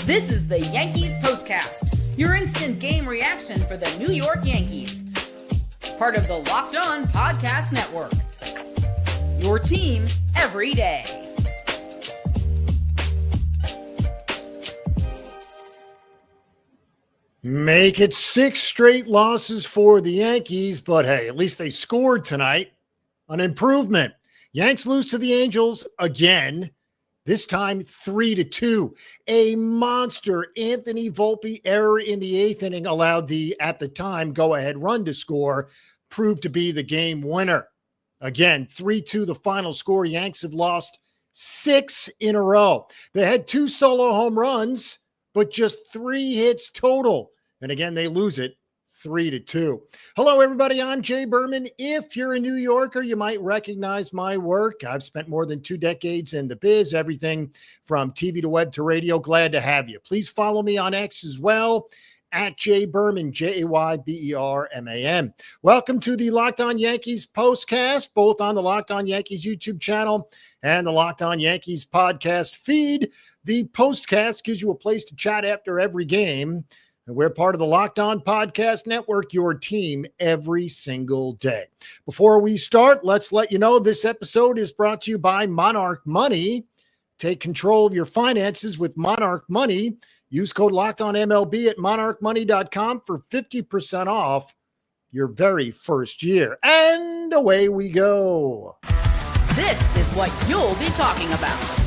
This is the Yankees Postcast, your instant game reaction for the New York Yankees. Part of the Locked On Podcast Network. Your team every day. Make it 6 straight losses for the Yankees, but hey, at least they scored tonight. An improvement. Yanks lose to the Angels again. This time 3-2. A monster Anthony Volpe error in the 8th inning allowed the, at the time, go-ahead run to score, proved to be the game winner. Again, 3-2 the final score. Yanks have lost 6 in a row. They had 2 solo home runs, but just 3 hits total. And again, they lose it 3-2. Hello, everybody. I'm Jay Berman. If you're a New Yorker, you might recognize my work. I've spent more than 2 decades in the biz, everything from TV to web to radio. Glad to have you. Please follow me on X as well, at Jay Berman, Jayberman. Welcome to the Locked On Yankees Postcast, both on the Locked On Yankees YouTube channel and the Locked On Yankees podcast feed. The Postcast gives you a place to chat after every game. And we're part of the Locked On Podcast Network, your team every single day. Before we start, let's let you know this episode is brought to you by Monarch Money. Take control of your finances with Monarch Money. Use code LOCKEDONMLB at monarchmoney.com for 50% off your very first year. And away we go. This is what you'll be talking about.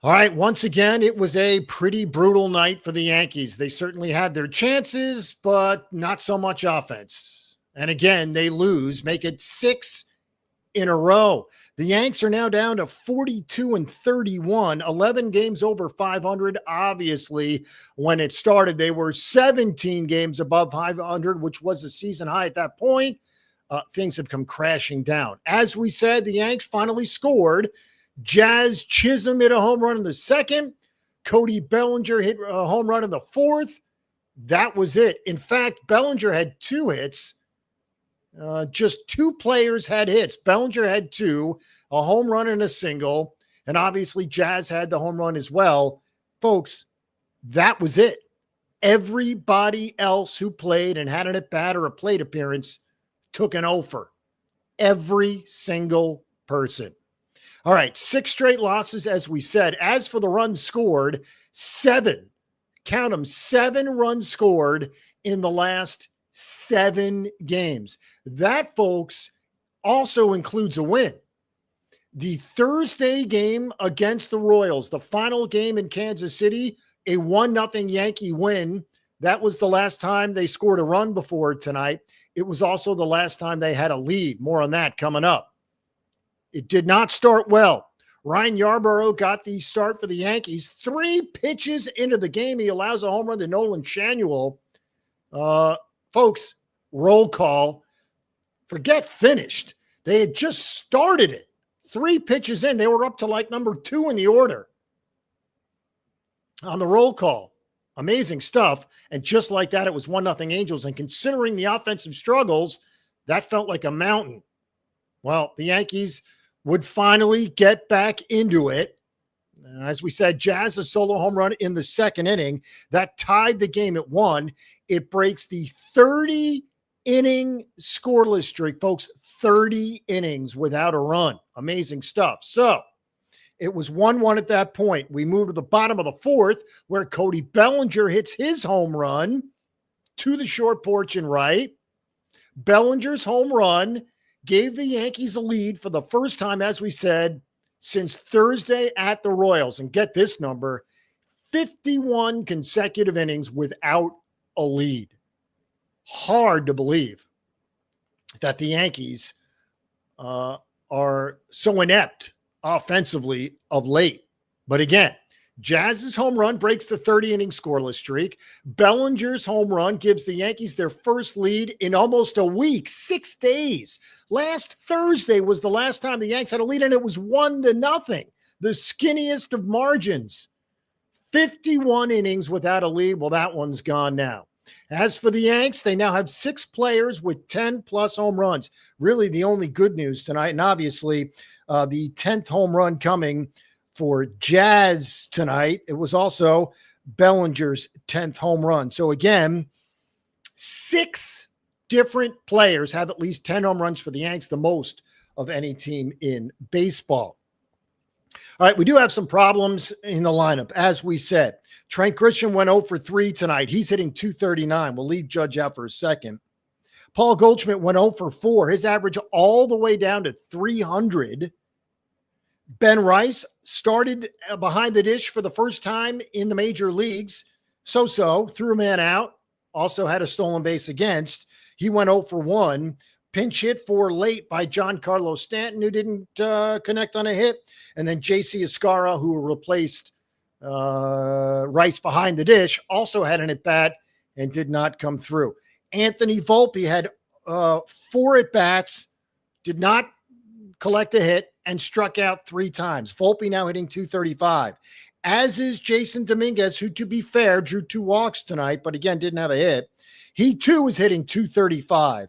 All right, once again, it was a pretty brutal night for the Yankees. They certainly had their chances, but not so much offense. And again, they lose, make it 6 in a row. The Yanks are now down to 42-31, 11 games over 500. Obviously, when it started, they were 17 games above 500, which was a season high at that point. Things have come crashing down. As we said, the Yanks finally scored. Jazz Chisholm hit a home run in the 2nd. Cody Bellinger hit a home run in the 4th. That was it. In fact, Bellinger had 2 hits. Just 2 players had hits. Bellinger had 2, a home run and a single. And obviously, Jazz had the home run as well. Folks, that was it. Everybody else who played and had an at-bat or a plate appearance took an offer. Every single person. All right, 6 straight losses, as we said. As for the runs scored, 7, count them, 7 runs scored in the last 7 games. That, folks, also includes a win. The Thursday game against the Royals, the final game in Kansas City, a 1-0 Yankee win. That was the last time they scored a run before tonight. It was also the last time they had a lead. More on that coming up. It did not start well. Ryan Yarbrough got the start for the Yankees. 3 pitches into the game, he allows a home run to Nolan Schanuel. Folks, roll call. Forget finished. They had just started it. 3 pitches in. They were up to like number 2 in the order on the roll call. Amazing stuff. And just like that, it was 1-0 Angels. And considering the offensive struggles, that felt like a mountain. Well, the Yankees would finally get back into it. As we said, Jazz a solo home run in the 2nd inning. That tied the game at 1. It breaks the 30-inning scoreless streak. Folks, 30 innings without a run. Amazing stuff. So it was 1-1 at that point. We moved to the bottom of the 4th where Cody Bellinger hits his home run to the short porch and right. Bellinger's home run gave the Yankees a lead for the first time, as we said, since Thursday at the Royals. And get this number, 51 consecutive innings without a lead. Hard to believe that the Yankees are so inept offensively of late. But again, Jazz's home run breaks the 30-inning scoreless streak. Bellinger's home run gives the Yankees their first lead in almost a week, 6 days. Last Thursday was the last time the Yanks had a lead, and it was 1-0, the skinniest of margins. 51 innings without a lead. Well, that one's gone now. As for the Yanks, they now have 6 players with 10-plus home runs. Really the only good news tonight, and obviously the 10th home run coming for Jazz tonight. It was also Bellinger's 10th home run. So again, 6 different players have at least 10 home runs for the Yanks, the most of any team in baseball. All right, we do have some problems in the lineup. As we said, Trent Grisham went 0 for 3 tonight. He's hitting .239. We'll leave Judge out for a second. Paul Goldschmidt went 0 for 4. His average all the way down to 300. Ben Rice started behind the dish for the first time in the major leagues. So-so, threw a man out. Also had a stolen base against. He went 0 for 1. Pinch hit for late by Giancarlo Stanton, who didn't connect on a hit. And then J.C. Escarra, who replaced Rice behind the dish, also had an at-bat and did not come through. Anthony Volpe had 4 at-bats, did not collect a hit, and struck out 3 times. Volpe now hitting .235, as is Jason Dominguez, who, to be fair, drew 2 walks tonight, but again, didn't have a hit. He, too, is hitting .235.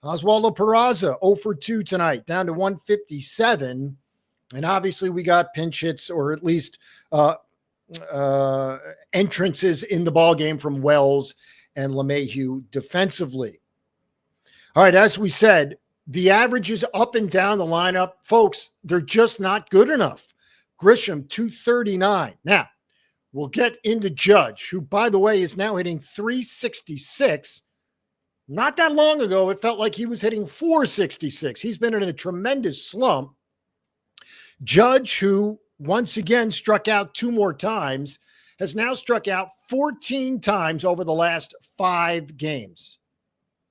Oswaldo Peraza, 0 for 2 tonight, down to 157. And obviously, we got pinch hits, or at least entrances in the ballgame from Wells and LeMahieu defensively. All right, as we said, the averages up and down the lineup, folks, they're just not good enough. Grisham, .239. Now, we'll get into Judge, who, by the way, is now hitting .366. Not that long ago, it felt like he was hitting .466. He's been in a tremendous slump. Judge, who once again struck out 2 more times, has now struck out 14 times over the last 5 games.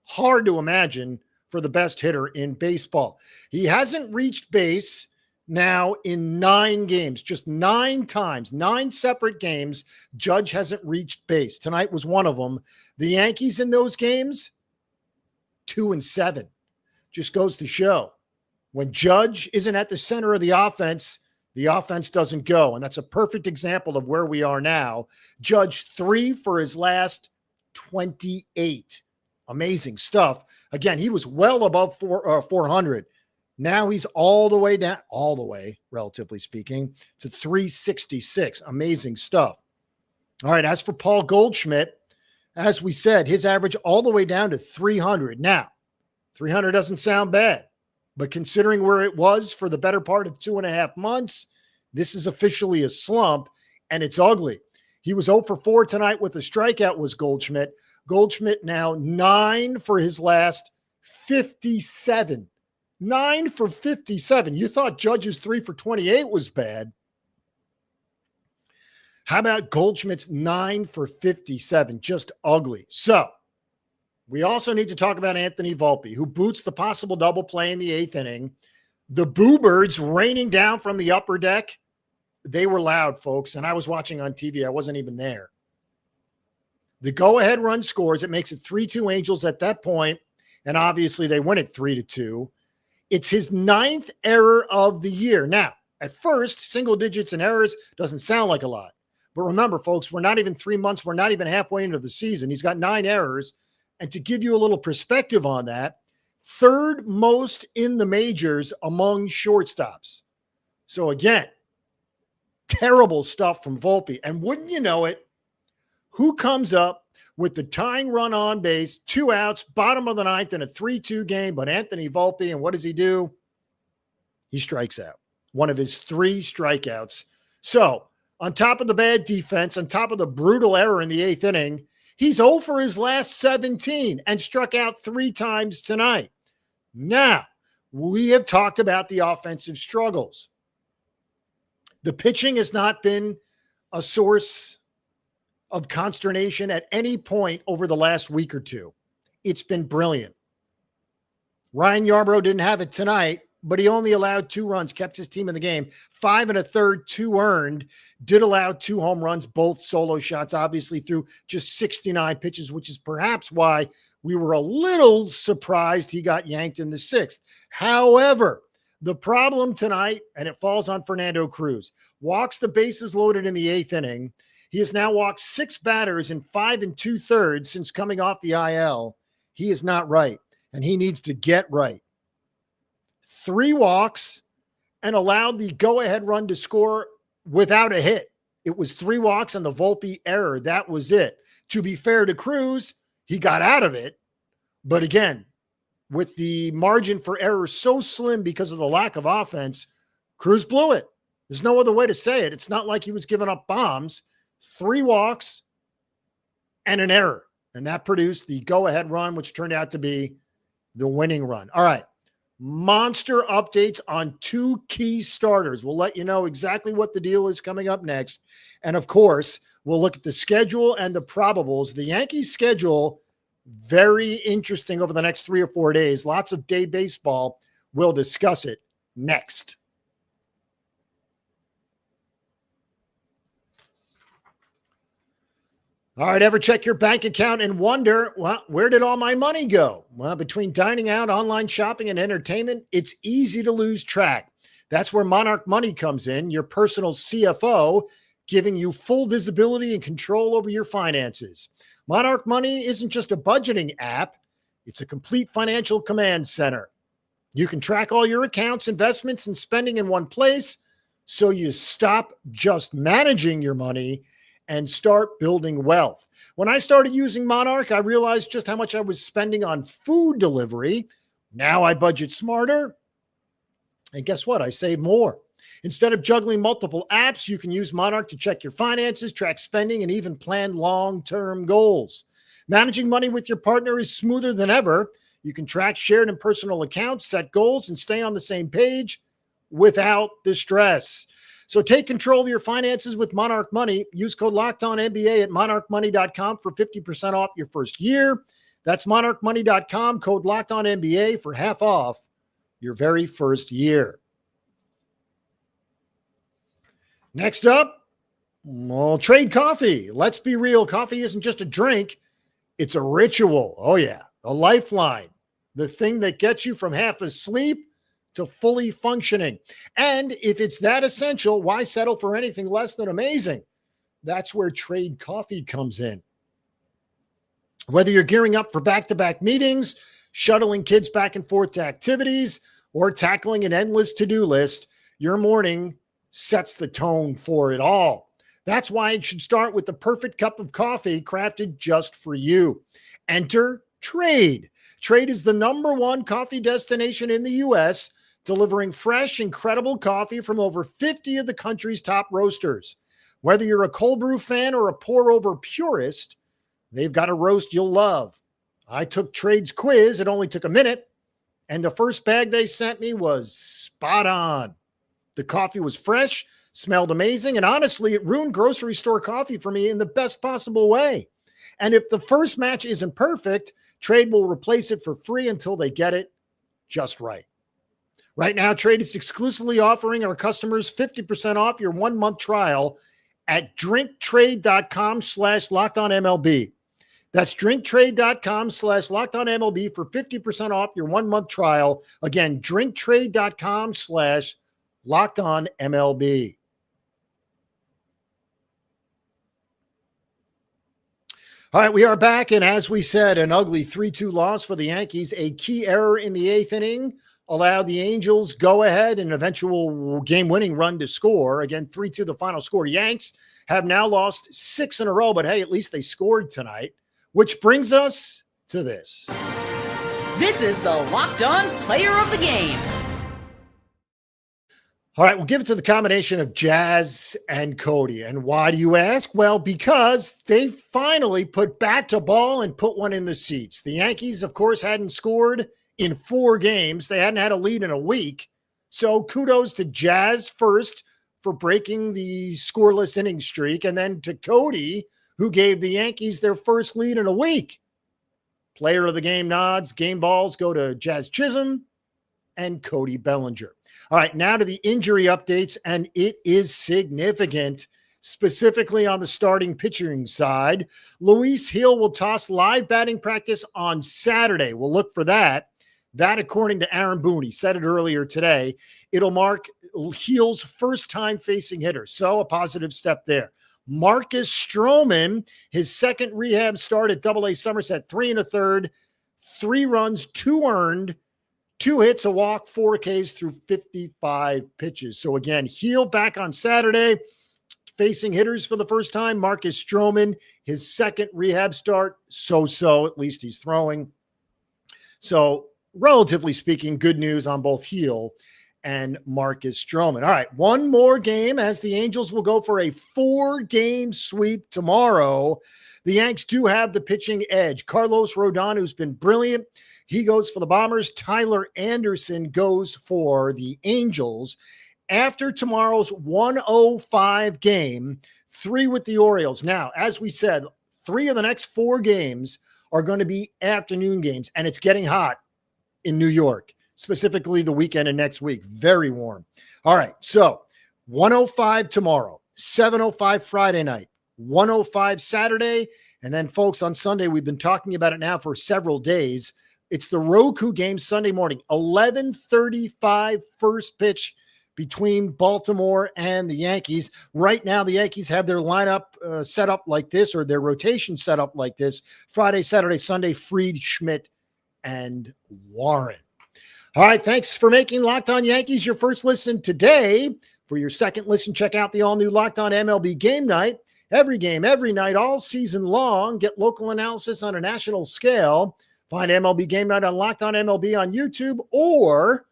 Hard to imagine for the best hitter in baseball. He hasn't reached base now in 9 games, just 9 times, 9 separate games. Judge hasn't reached base. Tonight was one of them. The Yankees in those games, 2-7. Just goes to show when Judge isn't at the center of the offense doesn't go. And that's a perfect example of where we are now. Judge 3 for his last 28. Amazing stuff. Again, he was well above 400. Now he's all the way down, relatively speaking, to 366. Amazing stuff. All right, as for Paul Goldschmidt, as we said, his average all the way down to 300. Now, 300 doesn't sound bad, but considering where it was for the better part of 2.5 months, this is officially a slump, and it's ugly. He was 0 for 4 tonight with a strikeout, was Goldschmidt. Goldschmidt now 9 for his last 57. 9 for 57. You thought Judge's 3 for 28 was bad. How about Goldschmidt's 9 for 57? Just ugly. So we also need to talk about Anthony Volpe, who boots the possible double play in the 8th inning. The Boo Birds raining down from the upper deck. They were loud, folks, and I was watching on TV. I wasn't even there. The go-ahead run scores. It makes it 3-2 Angels at that point, and obviously they win it 3-2. It's his 9th error of the year. Now, at first, single digits and errors doesn't sound like a lot. But remember, folks, we're not even 3 months. We're not even halfway into the season. He's got 9 errors. And to give you a little perspective on that, 3rd most in the majors among shortstops. So again, terrible stuff from Volpe. And wouldn't you know it, who comes up with the tying run on base, 2 outs, bottom of the 9th in a 3-2 game, but Anthony Volpe, and what does he do? He strikes out. One of his 3 strikeouts. So on top of the bad defense, on top of the brutal error in the 8th inning, he's 0 for his last 17 and struck out 3 times tonight. Now, we have talked about the offensive struggles. The pitching has not been a source of consternation at any point over the last week or 2. It's been brilliant. Ryan Yarbrough didn't have it tonight, but he only allowed 2 runs, kept his team in the game. 5 1/3, 2 earned, did allow 2 home runs, both solo shots, obviously threw just 69 pitches, which is perhaps why we were a little surprised he got yanked in the 6th. However, the problem tonight, and it falls on Fernando Cruz, walks the bases loaded in the 8th inning. He has now walked 6 batters in 5 2/3 since coming off the IL. He is not right, and he needs to get right. 3 walks and allowed the go-ahead run to score without a hit. It was 3 walks and the Volpe error. That was it. To be fair to Cruz, he got out of it. But again, with the margin for error so slim because of the lack of offense, Cruz blew it. There's no other way to say it. It's not like he was giving up bombs. 3 walks and an error. And that produced the go-ahead run, which turned out to be the winning run. All right. Monster updates on 2 key starters. We'll let you know exactly what the deal is coming up next. And of course, we'll look at the schedule and the probables. The Yankees schedule, very interesting over the next 3 or 4 days. Lots of day baseball. We'll discuss it next. All right, ever check your bank account and wonder, well, where did all my money go? Well, between dining out, online shopping, and entertainment, it's easy to lose track. That's where Monarch Money comes in, your personal CFO, giving you full visibility and control over your finances. Monarch Money isn't just a budgeting app. It's a complete financial command center. You can track all your accounts, investments, and spending in one place, so you stop just managing your money and start building wealth. When I started using Monarch, I realized just how much I was spending on food delivery. Now I budget smarter. And guess what? I save more. Instead of juggling multiple apps, you can use Monarch to check your finances, track spending, and even plan long-term goals. Managing money with your partner is smoother than ever. You can track shared and personal accounts, set goals, and stay on the same page without the stress. So take control of your finances with Monarch Money. Use code LOCKEDONNBA at monarchmoney.com for 50% off your first year. That's monarchmoney.com, code LOCKEDONNBA for half off your very first year. Next up, well, trade coffee. Let's be real. Coffee isn't just a drink. It's a ritual. Oh, yeah. A lifeline. The thing that gets you from half asleep to fully functioning. And if it's that essential, why settle for anything less than amazing? That's where Trade Coffee comes in. Whether you're gearing up for back-to-back meetings, shuttling kids back and forth to activities, or tackling an endless to-do list, your morning sets the tone for it all. That's why it should start with the perfect cup of coffee crafted just for you. Enter Trade. Trade is the #1 coffee destination in the U.S., delivering fresh, incredible coffee from over 50 of the country's top roasters. Whether you're a cold brew fan or a pour-over purist, they've got a roast you'll love. I took Trade's quiz. It only took a minute, and the first bag they sent me was spot on. The coffee was fresh, smelled amazing, and honestly, it ruined grocery store coffee for me in the best possible way. And if the first match isn't perfect, Trade will replace it for free until they get it just right. Right now, Trade is exclusively offering our customers 50% off your 1-month trial at drinktrade.com/LockedOnMLB. That's drinktrade.com/LockedOnMLB for 50% off your 1-month trial. Again, drinktrade.com/LockedOnMLB. All right, we are back, and as we said, an ugly 3-2 loss for the Yankees. A key error in the 8th inning allowed the Angels go ahead and eventual game-winning run to score. Again, 3-2 the final score. Yanks have now lost 6 in a row, but hey, at least they scored tonight, which brings us to this. This is the Locked On Player of the Game. All right, we'll give it to the combination of Jazz and Cody. And why do you ask? Well, because they finally put bat to ball and put one in the seats. The Yankees, of course, hadn't scored in 4 games. They hadn't had a lead in a week. So kudos to Jazz first for breaking the scoreless inning streak, and then to Cody, who gave the Yankees their first lead in a week. Player of the game nods, game balls go to Jazz Chisholm and Cody Bellinger. All right, now to the injury updates, and it is significant, specifically on the starting pitching side. Luis Gil will toss live batting practice on Saturday. We'll look for that. That, according to Aaron Boone, he said it earlier today, it'll mark Gil's first time facing hitter. So a positive step there. Marcus Stroman, his second rehab start at AA Somerset, 3 1/3, 3 runs, 2 earned, 2 hits, a walk, 4 Ks through 55 pitches. So again, Heel back on Saturday, facing hitters for the first time. Marcus Stroman, his second rehab start, so-so, at least he's throwing. So relatively speaking, good news on both Heel and Marcus Stroman. All right, one more game as the Angels will go for a 4-game sweep tomorrow. The Yanks do have the pitching edge. Carlos Rodon, who's been brilliant, he goes for the Bombers. Tyler Anderson goes for the Angels. After tomorrow's 105 game, 3 with the Orioles. Now, as we said, 3 of the next 4 games are going to be afternoon games, and it's getting hot in New York, specifically the weekend and next week. Very warm. All right, so 105 tomorrow, 7:05 Friday night, 105 Saturday, and then, folks, on Sunday, we've been talking about it now for several days. It's the Roku game Sunday morning, 11:35 first pitch between Baltimore and the Yankees. Right now, the Yankees have their lineup set up like this, or their rotation set up like this: Friday, Saturday, Sunday, Fried, Schmidt, and Warren. All right, thanks for making Locked On Yankees your first listen today. For your second listen, check out the all-new Locked On MLB Game Night. Every game, every night, all season long. Get local analysis on a national scale. Find MLB Game Night on Locked On MLB on YouTube or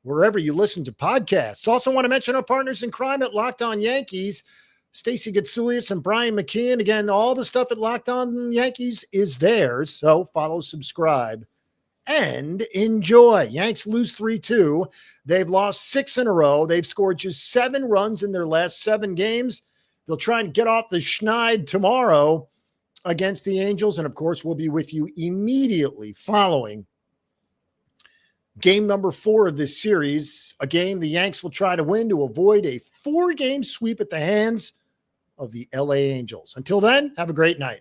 wherever you listen to podcasts. Also want to mention our partners in crime at Locked On Yankees, Stacey Gitsoulias and Brian McKeon. Again, all the stuff at Locked On Yankees is theirs, so follow, subscribe, and enjoy. Yanks lose 3-2. They've lost 6 in a row. They've scored just 7 runs in their last 7 games. They'll try and get off the schneid tomorrow against the Angels, and of course, we'll be with you immediately following game number 4 of this series, a game the Yanks will try to win to avoid a 4-game sweep at the hands of the LA Angels. Until then, have a great night.